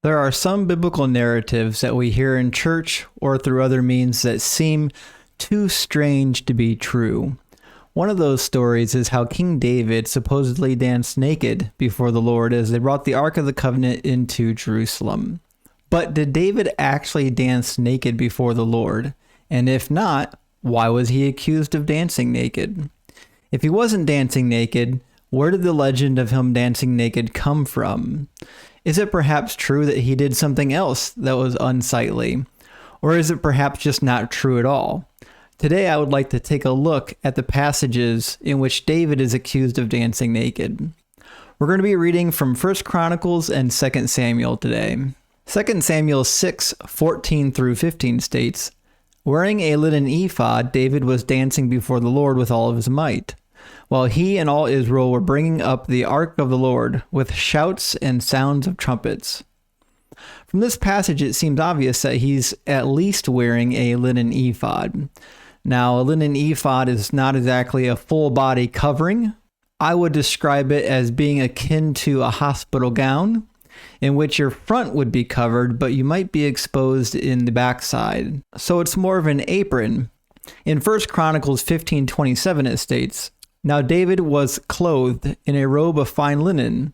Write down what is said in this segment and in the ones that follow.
There are some biblical narratives that we hear in church or through other means that seem too strange to be true. One of those stories is how King David supposedly danced naked before the Lord as they brought the Ark of the Covenant into Jerusalem. But did David actually dance naked before the Lord? And if not, why was he accused of dancing naked? If he wasn't dancing naked, where did the legend of him dancing naked come from? Is it perhaps true that he did something else that was unsightly? Or is it perhaps just not true at all? Today I would like to take a look at the passages in which David is accused of dancing naked. We're going to be reading from 1 Chronicles and 2 Samuel today. 2 Samuel 6:14 through 15 states, "Wearing a linen ephod, David was dancing before the Lord with all of his might, while he and all Israel were bringing up the ark of the Lord with shouts and sounds of trumpets." From this passage, it seems obvious that he's at least wearing a linen ephod. Now, a linen ephod is not exactly a full body covering. I would describe it as being akin to a hospital gown, in which your front would be covered, but you might be exposed in the backside. So it's more of an apron. In 1 Chronicles 15:27 it states, "Now David was clothed in a robe of fine linen,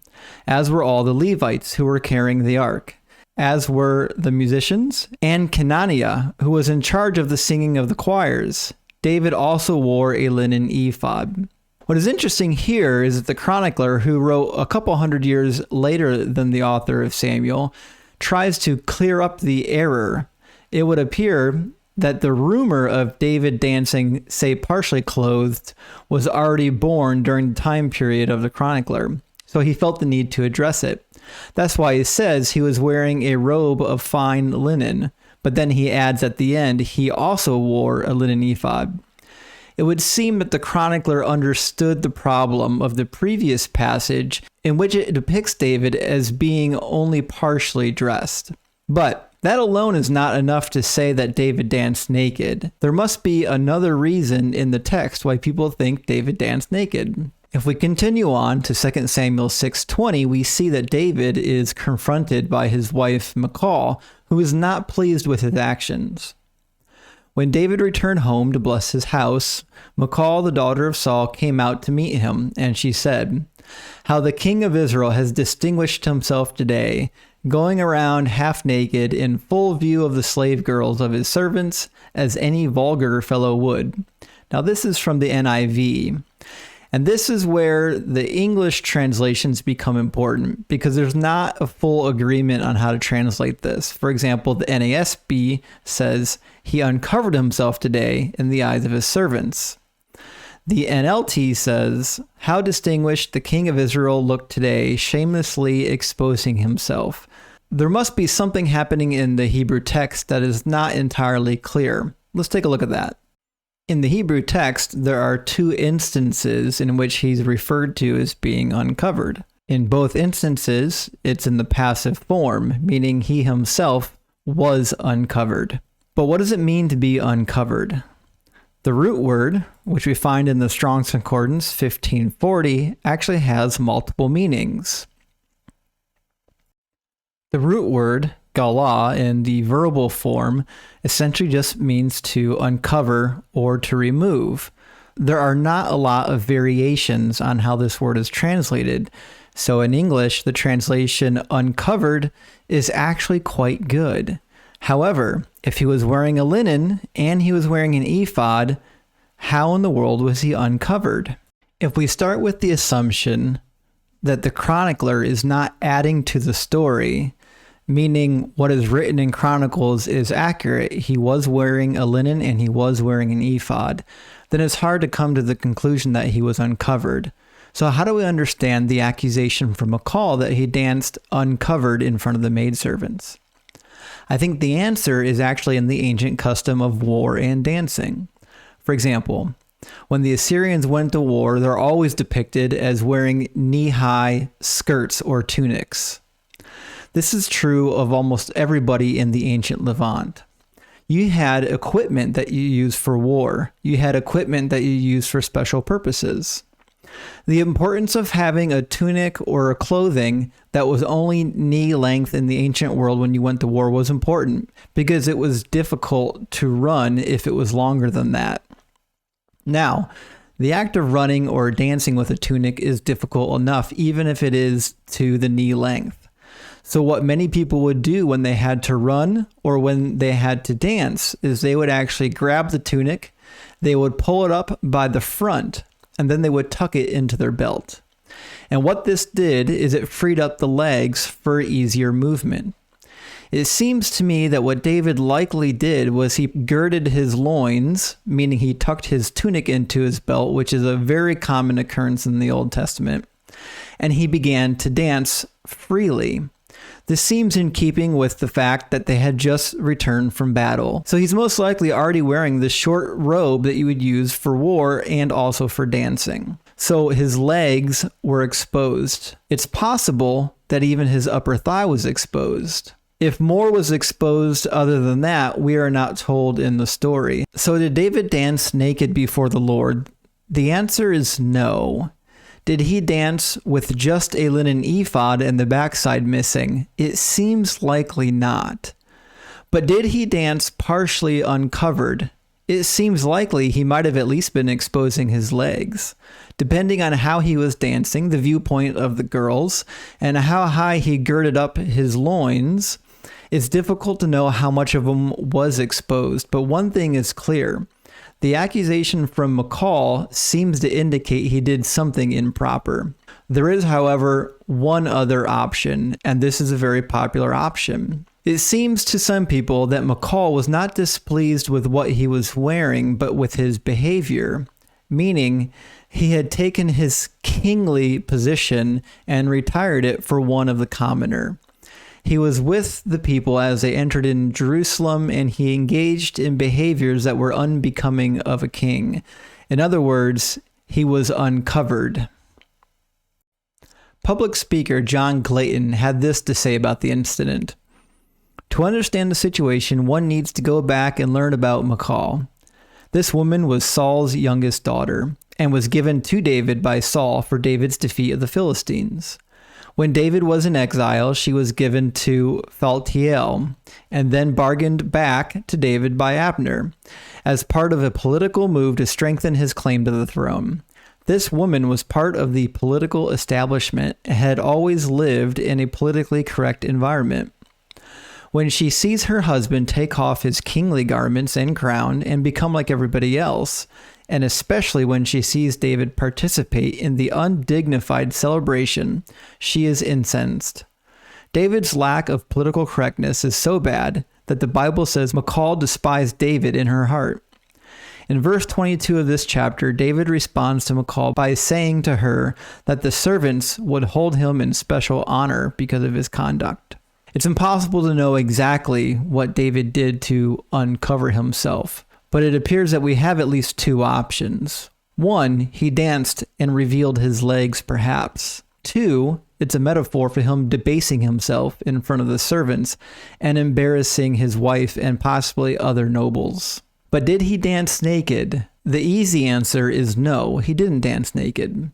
as were all the Levites who were carrying the ark, as were the musicians, and Kenaniah, who was in charge of the singing of the choirs. David also wore a linen ephod." What is interesting here is that the chronicler, who wrote a couple hundred years later than the author of Samuel, tries to clear up the error. It would appear that the rumor of David dancing, say partially clothed, was already born during the time period of the chronicler, so he felt the need to address it. That's why he says he was wearing a robe of fine linen, but then he adds at the end he also wore a linen ephod. It would seem that the chronicler understood the problem of the previous passage in which it depicts David as being only partially dressed. But that alone is not enough to say that David danced naked. There must be another reason in the text why people think David danced naked. If we continue on to 2 Samuel 6:20, we see that David is confronted by his wife Michal, who is not pleased with his actions. When David returned home to bless his house, Michal, the daughter of Saul, came out to meet him, and she said, "How the king of Israel has distinguished himself today, going around half naked in full view of the slave girls of his servants, as any vulgar fellow would." Now this is from the NIV. And this is where the English translations become important, because there's not a full agreement on how to translate this. For example, the NASB says, "He uncovered himself today in the eyes of his servants." The NLT says, "How distinguished the king of Israel looked today, shamelessly exposing himself." There must be something happening in the Hebrew text that is not entirely clear. Let's take a look at that. In the Hebrew text, there are two instances in which he's referred to as being uncovered. In both instances, it's in the passive form, meaning he himself was uncovered. But what does it mean to be uncovered? The root word, which we find in the Strong's Concordance 1540, actually has multiple meanings. The root word, galah, in the verbal form, essentially just means to uncover or to remove. There are not a lot of variations on how this word is translated. So in English, the translation uncovered is actually quite good. However, if he was wearing a linen and he was wearing an ephod, how in the world was he uncovered? If we start with the assumption that the chronicler is not adding to the story, meaning what is written in Chronicles is accurate, he was wearing a linen and he was wearing an ephod, then it's hard to come to the conclusion that he was uncovered. So how do we understand the accusation from Michal that he danced uncovered in front of the maidservants? I think the answer is actually in the ancient custom of war and dancing. For example, when the Assyrians went to war, they're always depicted as wearing knee-high skirts or tunics. This is true of almost everybody in the ancient Levant. You had equipment that you used for war. You had equipment that you used for special purposes. The importance of having a tunic or a clothing that was only knee length in the ancient world when you went to war was important, because it was difficult to run if it was longer than that. Now, the act of running or dancing with a tunic is difficult enough, even if it is to the knee length. So what many people would do when they had to run or when they had to dance is they would actually grab the tunic, they would pull it up by the front, and then they would tuck it into their belt. And what this did is it freed up the legs for easier movement. It seems to me that what David likely did was he girded his loins, meaning he tucked his tunic into his belt, which is a very common occurrence in the Old Testament, and he began to dance freely. This seems in keeping with the fact that they had just returned from battle. So he's most likely already wearing the short robe that you would use for war and also for dancing. So his legs were exposed. It's possible that even his upper thigh was exposed. If more was exposed other than that, we are not told in the story. So did David dance naked before the Lord? The answer is no. Did he dance with just a linen ephod and the backside missing? It seems likely not. But did he dance partially uncovered? It seems likely he might have at least been exposing his legs. Depending on how he was dancing, the viewpoint of the girls, and how high he girded up his loins, it's difficult to know how much of him was exposed. But one thing is clear. The accusation from Michal seems to indicate he did something improper. There is, however, one other option, and this is a very popular option. It seems to some people that Michal was not displeased with what he was wearing, but with his behavior, meaning he had taken his kingly position and retired it for one of the commoner. He was with the people as they entered in Jerusalem, and he engaged in behaviors that were unbecoming of a king. In other words, he was uncovered. Public speaker John Clayton had this to say about the incident. To understand the situation, one needs to go back and learn about Michal. This woman was Saul's youngest daughter, and was given to David by Saul for David's defeat of the Philistines. When David was in exile, she was given to Phaltiel, and then bargained back to David by Abner, as part of a political move to strengthen his claim to the throne. This woman was part of the political establishment and had always lived in a politically correct environment. When she sees her husband take off his kingly garments and crown and become like everybody else, and especially when she sees David participate in the undignified celebration, she is incensed. David's lack of political correctness is so bad that the Bible says Michal despised David in her heart. In verse 22 of this chapter, David responds to Michal by saying to her that the servants would hold him in special honor because of his conduct. It's impossible to know exactly what David did to uncover himself, but it appears that we have at least two options. One, he danced and revealed his legs perhaps. Two, it's a metaphor for him debasing himself in front of the servants and embarrassing his wife and possibly other nobles. But did he dance naked? The easy answer is no, he didn't dance naked.